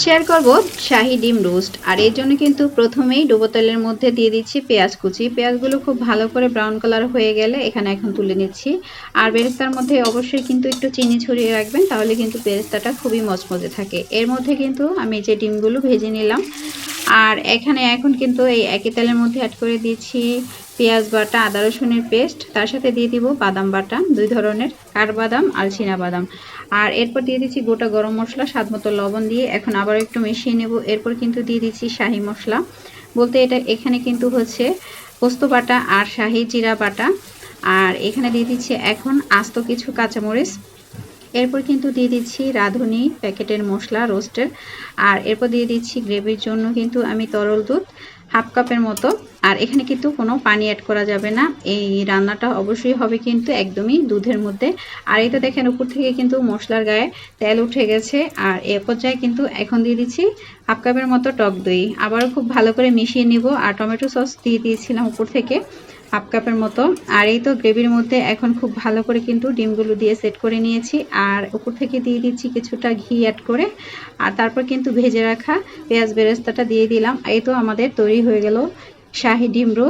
Share করব শাহী ডিম roast. আর এর জন্য কিন্তু প্রথমেই ডুবো তেলের মধ্যে দিয়ে দিচ্ছি পেঁয়াজ কুচি। পেঁয়াজগুলো খুব ভালো করে ব্রাউন কালার হয়ে গেলে এখানে এখন তুলে নিচ্ছি। আর বেরেস্তার মধ্যে অবশ্যই কিন্তু একটু চিনি ছড়িয়ে রাখবেন, তাহলে কিন্তু বেরেস্তাটা খুবই মচমচে থাকে। এর মধ্যে কিন্তু আমি যে ডিমগুলো ভেজে নিলাম, আর এখানে এখন কিন্তু এই একই তেলের মধ্যে অ্যাড করে দিচ্ছি পেঁয়াজ বাটা, আদা রসুনের পেস্ট, তার সাথে দিয়ে দিব বাদাম বাটা, 2 ধরনের, কাঠবাদাম আর চীনাবাদাম। আর এরপর দিয়ে দিচ্ছি গোটা গরম মশলা, স্বাদমতো লবণ দিয়ে এখন আবার একটু মিশিয়ে নেব। এরপর কিন্তু দিয়ে দিচ্ছি শাহি মশলা, বলতে এটা এখানে কিন্তু হচ্ছে পোস্ত বাটা আর শাহি জিরা বাটা। আর এখানে দিয়ে দিচ্ছি এখন আস্ত কিছু কাঁচামরিচ। এরপর কিন্তু দিয়ে দিচ্ছি রাঁধুনি প্যাকেটের মশলা রোস্টের। আর এরপর দিয়ে দিচ্ছি গ্রেভির জন্য কিন্তু আমি তরল দুধ হাফ কাপের মতো। আর এখানে কিন্তু কোনো পানি অ্যাড করা যাবে না, এই রান্নাটা অবশ্যই হবে কিন্তু একদমই দুধের মধ্যে। আর এই তো দেখেন উপর থেকে কিন্তু মশলার গায়ে তেল উঠে গেছে। আর এ পর্যায়ে কিন্তু এখন দিয়ে দিচ্ছি হাফ কাপের মতো টক দই, আবারও খুব ভালো করে মিশিয়ে নিব। আর টমেটো সস দিয়ে দিয়েছিলাম উপর থেকে হাফ কাপের মতো। আর এই তো গ্রেভির মধ্যে এখন খুব ভালো করে কিন্তু ডিমগুলো দিয়ে সেট করে নিয়েছি। আর উপর থেকে দিয়ে দিচ্ছি কিছুটা ঘি অ্যাড করে। আর তারপর কিন্তু ভেজে রাখা পেঁয়াজ বেরেস্তাটা দিয়ে দিলাম। এই তো আমাদের তৈরি হয়ে গেল শাহী ডিম রোস্ট।